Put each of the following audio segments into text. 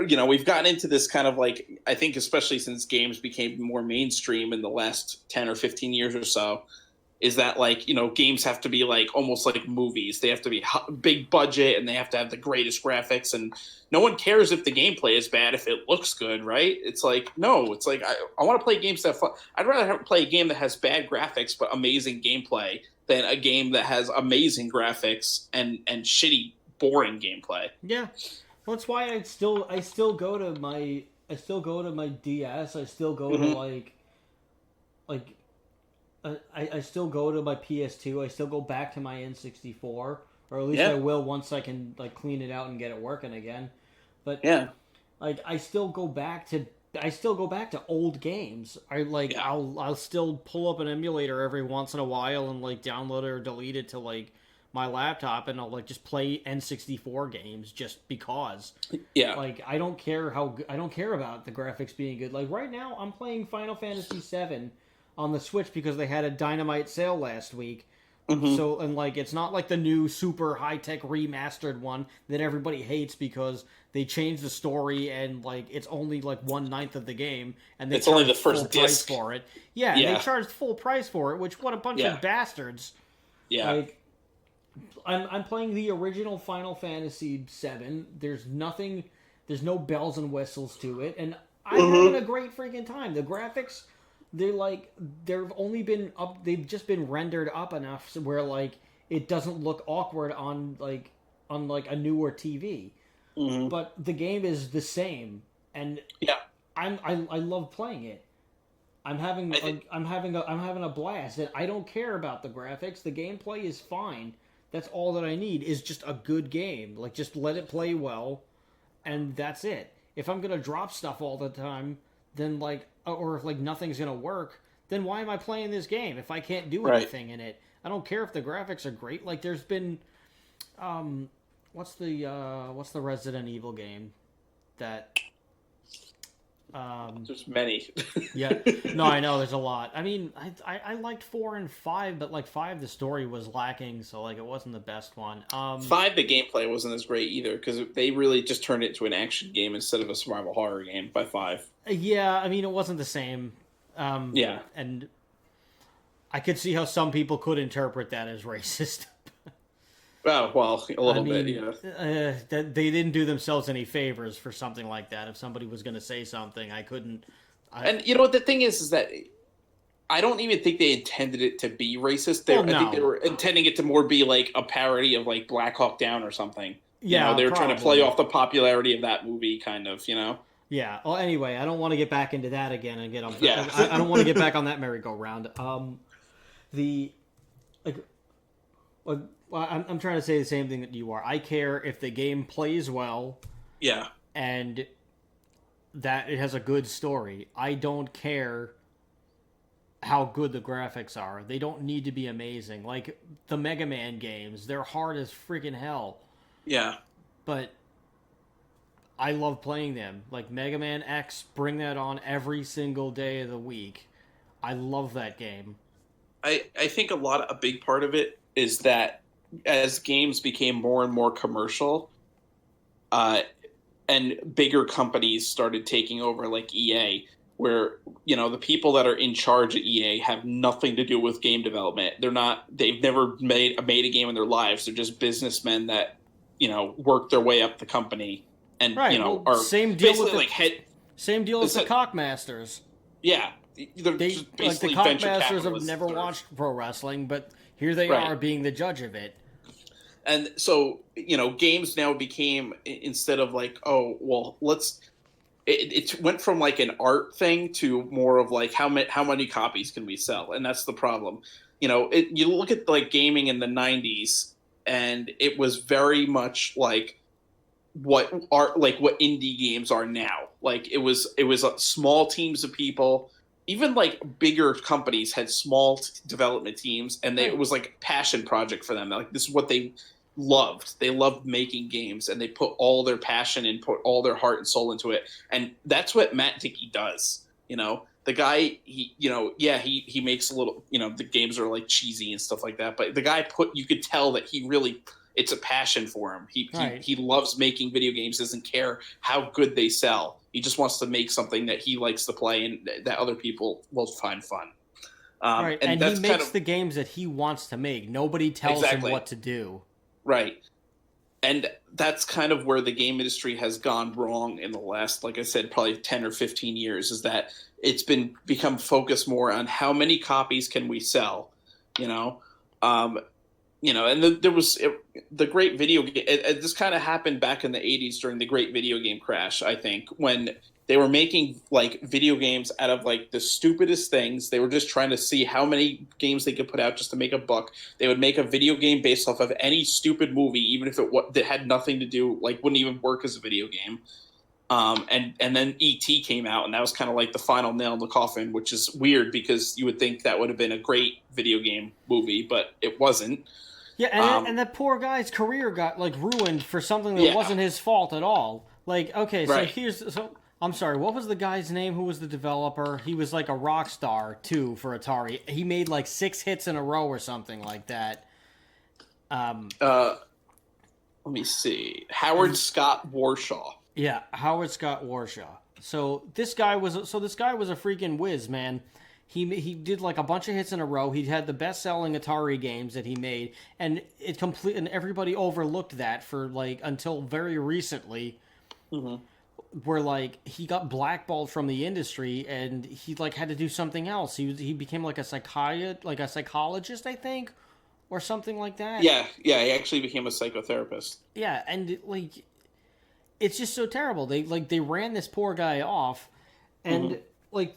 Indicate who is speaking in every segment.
Speaker 1: we've gotten into this kind of like, I think especially since games became more mainstream in the last 10 or 15 years or so, is that like, games have to be like almost like movies. They have to be big budget and they have to have the greatest graphics, and no one cares if the gameplay is bad if it looks good, right? It's like, no, it's like I want to play games that fun. I'd rather play a game that has bad graphics but amazing gameplay than a game that has amazing graphics and shitty, boring gameplay.
Speaker 2: Yeah. Well, that's why I still go to my DS. I still go to like I still go to my PS2. I still go back to my N64, or at least I will once I can like clean it out and get it working again. But like I still go back to old games. I'll still pull up an emulator every once in a while and like download it or delete it to like my laptop, and I'll like just play N64 games just because.
Speaker 1: Yeah.
Speaker 2: Like I don't care about the graphics being good. Like right now I'm playing Final Fantasy VII on the Switch because they had a Dynamite sale last week. So, and like it's not like the new super high-tech remastered one that everybody hates because they changed the story and like it's only like 1/9 of the game, and they
Speaker 1: it's only the first
Speaker 2: disc
Speaker 1: price
Speaker 2: for it. Yeah, and they charged full price for it, which what a bunch of bastards.
Speaker 1: Yeah.
Speaker 2: Like I'm playing the original Final Fantasy VII. There's no bells and whistles to it, and I'm having a great freaking time. The graphics, they've just been rendered up enough where like it doesn't look awkward on a newer TV. But the game is the same, and I love playing it. I'm having a blast, and I don't care about the graphics. The gameplay is fine. That's all that I need is just a good game. Like just let it play well, and that's it. If I'm gonna drop stuff all the time, then like, or if like nothing's gonna work, then why am I playing this game if I can't do anything in it? I don't care if the graphics are great. Like there's been, what's the Resident Evil game that?
Speaker 1: There's many.
Speaker 2: Yeah, no, I know there's a lot. I mean, I liked 4 and 5, but like 5, the story was lacking, so like it wasn't the best one.
Speaker 1: 5, the gameplay wasn't as great either because they really just turned it into an action game instead of a survival horror game by 5.
Speaker 2: Yeah, I mean it wasn't the same. And I could see how some people could interpret that as racist.
Speaker 1: Oh, well, a little bit, yeah.
Speaker 2: They didn't do themselves any favors for something like that. If somebody was going to say something, I couldn't...
Speaker 1: And you know what the thing is that I don't even think they intended it to be racist. I think they were intending it to more be like a parody of like Black Hawk Down or something.
Speaker 2: Yeah,
Speaker 1: they were trying to play off the popularity of that movie, kind of,
Speaker 2: Yeah. Well, anyway, I don't want to get back into that again and get on... Yeah. I don't want to get back on that merry-go-round. I'm trying to say the same thing that you are. I care if the game plays well.
Speaker 1: Yeah.
Speaker 2: And that it has a good story. I don't care how good the graphics are. They don't need to be amazing. Like the Mega Man games, they're hard as freaking hell.
Speaker 1: Yeah.
Speaker 2: But I love playing them. Like Mega Man X, bring that on every single day of the week. I love that game.
Speaker 1: I think a big part of it is that as games became more and more commercial, and bigger companies started taking over, like EA, where the people that are in charge at EA have nothing to do with game development. They've never made a game in their lives. They're just businessmen that work their way up the company, and are
Speaker 2: same deal
Speaker 1: basically
Speaker 2: with same deal as the Cockmasters.
Speaker 1: Yeah,
Speaker 2: the Cockmasters have never watched pro wrestling, but here they are being the judge of it.
Speaker 1: And so, games now became, instead of like, oh, well, it went from like an art thing to more of like, how many copies can we sell? And that's the problem. You look at like gaming in the 90s, and it was very much like what indie games are now. Like it was small teams of people. Even like bigger companies had small development teams, and it was like a passion project for them. Like this is what they loved. They loved making games, and they put all their passion and put all their heart and soul into it. And that's what Matt Dickey does. The guy, he makes a little, the games are like cheesy and stuff like that. But the guy you could tell that he really it's a passion for him.
Speaker 2: Right.
Speaker 1: He loves making video games, doesn't care how good they sell. He just wants to make something that he likes to play and that other people will find fun.
Speaker 2: Right, and he makes the games that he wants to make. Nobody tells him what to do.
Speaker 1: Right. And that's kind of where the game industry has gone wrong in the last, like I said, probably 10 or 15 years, is that it's become focused more on how many copies can we sell, you know? And there was the great video game. This kind of happened back in the 80s during the great video game crash, I think, when they were making like video games out of like the stupidest things. They were just trying to see how many games they could put out just to make a buck. They would make a video game based off of any stupid movie, even if that had nothing to do, like wouldn't even work as a video game. And then E.T. came out, and that was kind of like the final nail in the coffin, which is weird because you would think that would have been a great video game movie, but it wasn't.
Speaker 2: Yeah, and that poor guy's career got like ruined for something that wasn't his fault at all. Like, okay, so I'm sorry, what was the guy's name who was the developer? He was like a rock star too for Atari. He made like 6 hits in a row or something like that.
Speaker 1: Let me see. Howard Scott Warshaw.
Speaker 2: Yeah, Howard Scott Warshaw. So this guy was a freaking whiz, man. He did like a bunch of hits in a row. He had the best-selling Atari games that he made, and and everybody overlooked that for like until very recently, where like he got blackballed from the industry, and he like had to do something else. He became like a psychologist, I think, or something like that.
Speaker 1: Yeah, he actually became a psychotherapist.
Speaker 2: Yeah, and like it's just so terrible. They ran this poor guy off, and like.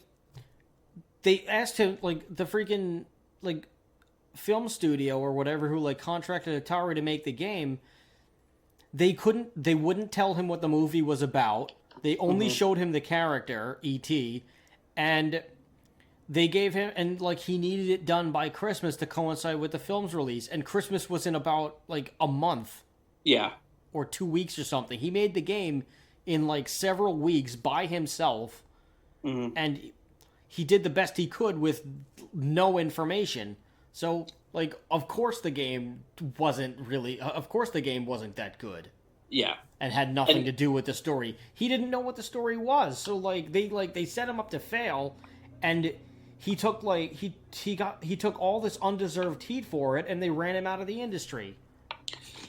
Speaker 2: They asked him, like, the freaking, like, film studio or whatever who, like, contracted Atari to make the game. They wouldn't tell him what the movie was about. They only showed him the character, E.T., and they gave him, and, like, he needed it done by Christmas to coincide with the film's release, and Christmas was in about, like, a month.
Speaker 1: Yeah.
Speaker 2: Or 2 weeks or something. He made the game in, like, several weeks by himself, and he did the best he could with no information. So, like, of course the game wasn't that good.
Speaker 1: Yeah.
Speaker 2: And had nothing to do with the story. He didn't know what the story was. So, they set him up to fail, and he took, he took all this undeserved heat for it, and they ran him out of the industry.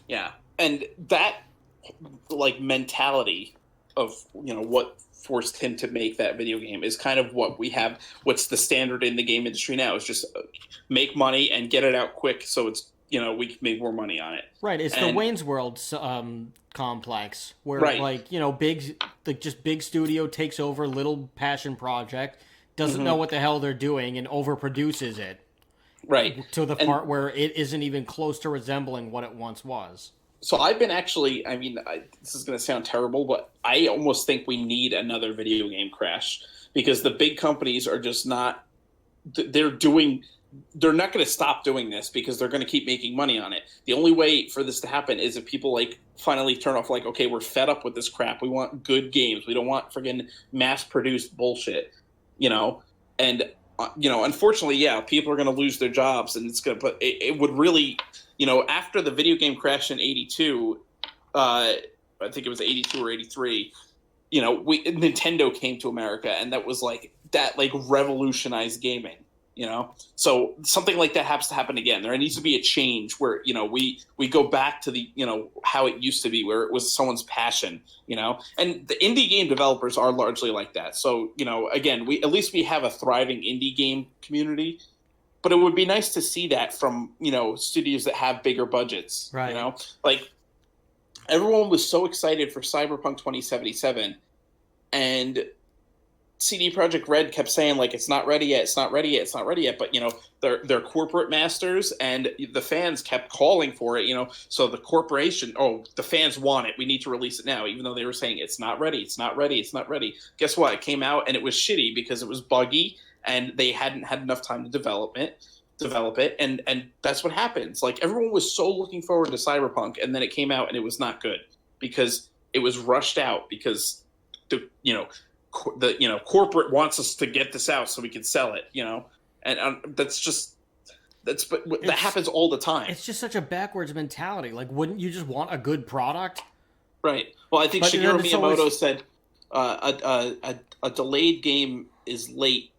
Speaker 1: Yeah. And that, like, mentality of, what forced him to make that video game is kind of what's the standard in the game industry now, is just make money and get it out quick so it's, we can make more money on it.
Speaker 2: Right, it's the Wayne's World complex where big studio takes over little passion project, doesn't know what the hell they're doing and overproduces it.
Speaker 1: Right.
Speaker 2: To the part where it isn't even close to resembling what it once was.
Speaker 1: So I've been this is going to sound terrible, but I almost think we need another video game crash because the big companies are just not, they're not going to stop doing this because they're going to keep making money on it. The only way for this to happen is if people like finally turn off, like, okay, we're fed up with this crap. We want good games. We don't want friggin' mass produced bullshit, and unfortunately, people are going to lose their jobs, and but it would really, after the video game crash in 82, I think it was 82 or 83, Nintendo came to America, and that was revolutionized gaming, So something like that has to happen again. There needs to be a change where, we go back to the, how it used to be, where it was someone's passion, and the indie game developers are largely like that. So, again, at least we have a thriving indie game community. But it would be nice to see that from, studios that have bigger budgets,
Speaker 2: right.
Speaker 1: Like, everyone was so excited for Cyberpunk 2077, and CD Projekt Red kept saying, like, it's not ready yet, it's not ready yet, it's not ready yet. But, they're corporate masters, and the fans kept calling for it, So the corporation, the fans want it, we need to release it now, even though they were saying it's not ready, it's not ready, it's not ready. Guess what? It came out, and it was shitty because it was buggy, and they hadn't had enough time to develop it, and that's what happens. Like, everyone was so looking forward to Cyberpunk, and then it came out and it was not good because it was rushed out because the corporate wants us to get this out so we can sell it, and that's just That happens all the time.
Speaker 2: It's just such a backwards mentality. Like, wouldn't you just want a good product?
Speaker 1: Right. Well, I think
Speaker 2: But
Speaker 1: Shigeru
Speaker 2: then it's
Speaker 1: Miyamoto
Speaker 2: always...
Speaker 1: said a delayed game is late,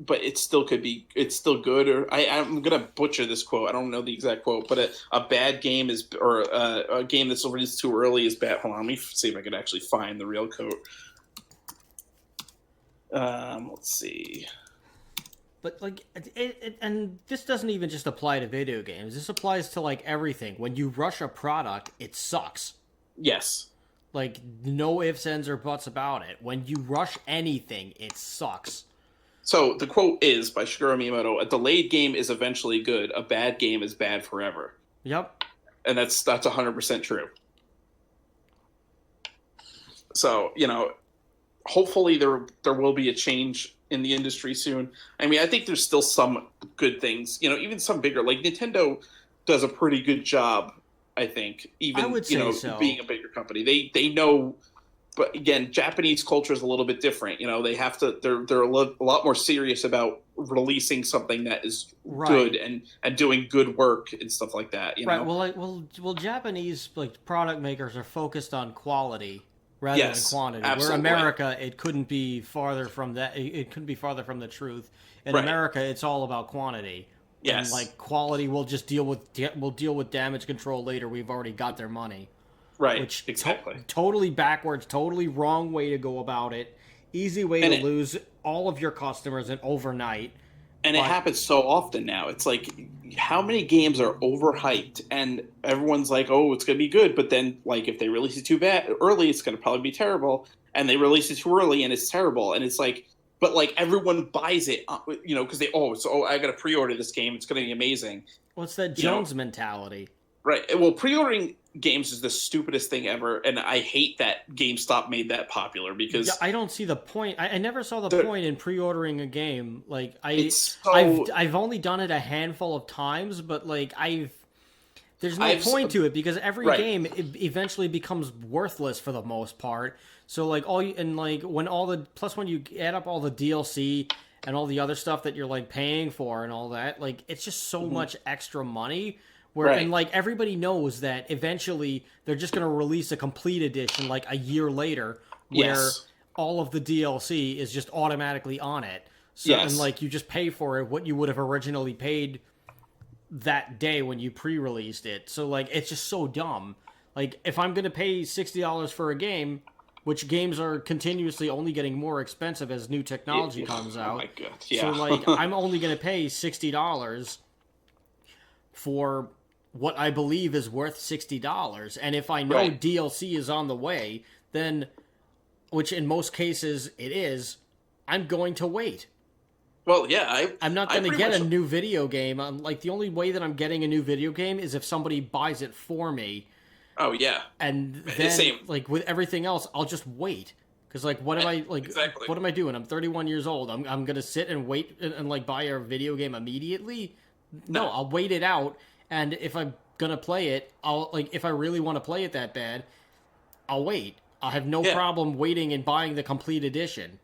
Speaker 1: but it still could be, it's still good. Or I'm gonna butcher this quote. I don't know the exact quote, but a bad game is, or a game that's released too early is bad. Hold on, let me see if I can actually find the real quote. Let's see.
Speaker 2: But like, and this doesn't even just apply to video games. This applies to like everything. When you rush a product, it sucks.
Speaker 1: Yes.
Speaker 2: Like, no ifs, ands, or buts about it. When you rush anything, it sucks.
Speaker 1: So the quote is by Shigeru Miyamoto: "A delayed game is eventually good. A bad game is bad forever."
Speaker 2: Yep.
Speaker 1: And that's 100% true. So, hopefully there will be a change in the industry soon. I mean, I think there's still some good things, even some bigger, like Nintendo does a pretty good job, I think, even,
Speaker 2: I would say so.
Speaker 1: Being a bigger company. They know, but again, Japanese culture is a little bit different. They have to, they're a lot more serious about releasing something that is good and doing good work and stuff like that,
Speaker 2: Right. Well, Japanese like product makers are focused on quality rather than quantity.
Speaker 1: Absolutely.
Speaker 2: Where America, it couldn't be farther from that. It couldn't be farther from the truth. In America, it's all about quantity.
Speaker 1: Yes.
Speaker 2: And like quality, we'll deal with damage control later. We've already got their money.
Speaker 1: Right.
Speaker 2: Which
Speaker 1: exactly.
Speaker 2: Totally backwards, totally wrong way to go about it. Easy way to lose all of your customers in overnight.
Speaker 1: And it happens so often now. It's like, how many games are overhyped and everyone's like, oh, it's going to be good. But then, like, if they release it too early, it's going to probably be terrible. And they release it too early and it's terrible. And it's like, but like everyone buys it, because I got to pre-order this game. It's going to be amazing.
Speaker 2: What's that Jones mentality?
Speaker 1: Right. Well, pre-ordering games is the stupidest thing ever, and I hate that GameStop made that popular because
Speaker 2: I don't see the point. I never saw the point in pre-ordering a game. Like I've only done it a handful of times, but like there's no point to it because every game eventually becomes worthless for the most part. So like when you add up all the DLC and all the other stuff that you're like paying for and all that, like it's just so much extra money. And like everybody knows that eventually they're just going to release a complete edition like a year later where all of the DLC is just automatically on it. So and like you just pay for it what you would have originally paid that day when you pre-released it. So like it's just so dumb. Like if I'm going to pay $60 for a game, which games are continuously only getting more expensive as new technology comes out.
Speaker 1: Oh my God. Yeah.
Speaker 2: So like I'm only going to pay $60 for what I believe is worth $60. And if I know DLC is on the way, then, which in most cases it is, I'm going to wait.
Speaker 1: Well, yeah,
Speaker 2: I'm not going to get a new video game. Like the only way that I'm getting a new video game is if somebody buys it for me.
Speaker 1: Oh yeah.
Speaker 2: And then like with everything else, I'll just wait. Because like, what am I like?
Speaker 1: Exactly.
Speaker 2: What am I doing? I'm 31 years old. I'm going to sit and wait and like buy a video game immediately. No, I'll wait it out. And if I'm going to play it, if I really want to play it that bad, I'll wait. I'll have no problem waiting and buying the complete edition.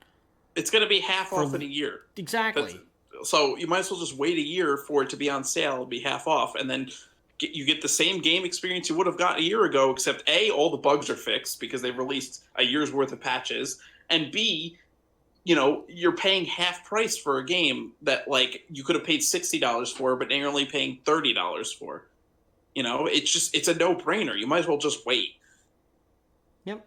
Speaker 1: It's going to be half off in a year.
Speaker 2: Exactly.
Speaker 1: So you might as well just wait a year for it to be on sale. It'll be half off. And then you get the same game experience you would have got a year ago, except A, all the bugs are fixed because they've released a year's worth of patches. And B, you're paying half price for a game that like you could have paid $60 for, but now you're only paying $30 for. It's a no-brainer. You might as well just wait.
Speaker 2: Yep.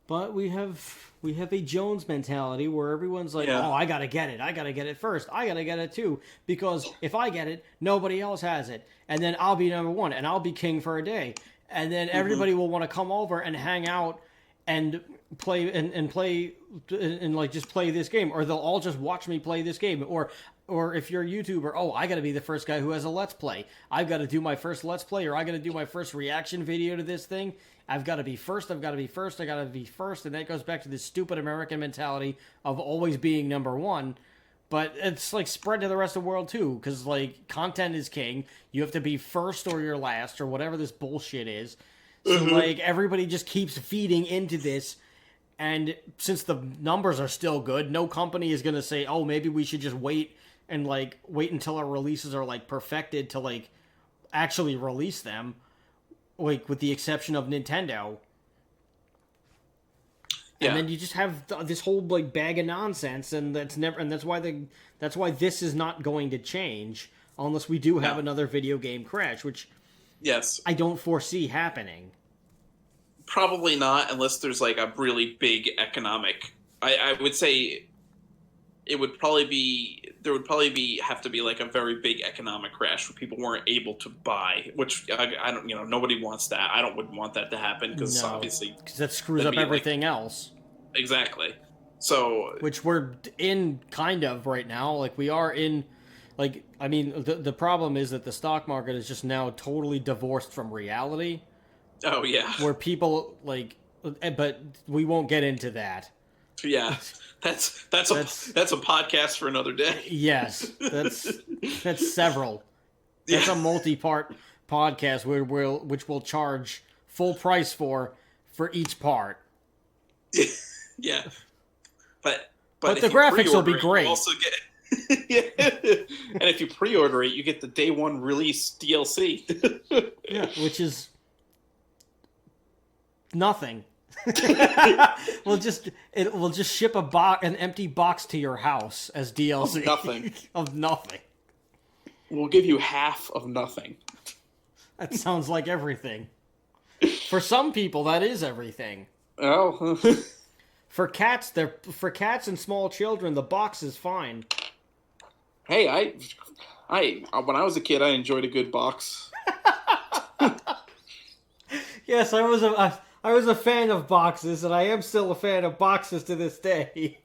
Speaker 2: But we have a Jones mentality where everyone's like, oh, I gotta get it. I gotta get it first. I gotta get it too. Because if I get it, nobody else has it. And then I'll be number one and I'll be king for a day. And then everybody will want to come over and hang out and play and like just play this game, or they'll all just watch me play this game, or if you're a YouTuber, oh, I got to be the first guy who has a Let's Play. I've got to do my first Let's Play, or I got to do my first reaction video to this thing. I've got to be first. I got to be first, and that goes back to this stupid American mentality of always being number one. But it's like spread to the rest of the world too, because like content is king. You have to be first or you're last, or whatever this bullshit is. So like everybody just keeps feeding into this, and since the numbers are still good, no company is going to say, oh, maybe we should just wait and like wait until our releases are like perfected to like actually release them, like with the exception of Nintendo. Yeah. And then you just have this whole like bag of nonsense, and that's why this is not going to change unless we do have another video game crash, which I don't foresee happening.
Speaker 1: Probably not, unless there's like a really big economic. I would say it would probably be have to be like a very big economic crash where people weren't able to buy, which I don't, nobody wants that. wouldn't want that to happen because obviously
Speaker 2: that screws up everything else.
Speaker 1: Exactly. So
Speaker 2: which we're in kind of right now. Like we are in, like I mean the problem is that the stock market is just now totally divorced from reality.
Speaker 1: Oh yeah.
Speaker 2: Where people like, but we won't get into that.
Speaker 1: Yeah, that's a podcast for another day.
Speaker 2: Yes, that's several. That's a multi-part podcast which we'll charge full price for each part.
Speaker 1: Yeah, but
Speaker 2: the graphics will be great.
Speaker 1: You also get, and if you pre-order it, you get the day one release DLC.
Speaker 2: Yeah, which is nothing. We'll just ship an empty box to your house as DLC.
Speaker 1: Of nothing.
Speaker 2: Of nothing.
Speaker 1: We'll give you half of nothing.
Speaker 2: That sounds like everything. For some people, that is everything.
Speaker 1: Oh.
Speaker 2: For cats and small children, the box is fine.
Speaker 1: Hey, I when I was a kid, I enjoyed a good box.
Speaker 2: Yes, I was a fan of boxes, and I am still a fan of boxes to this day.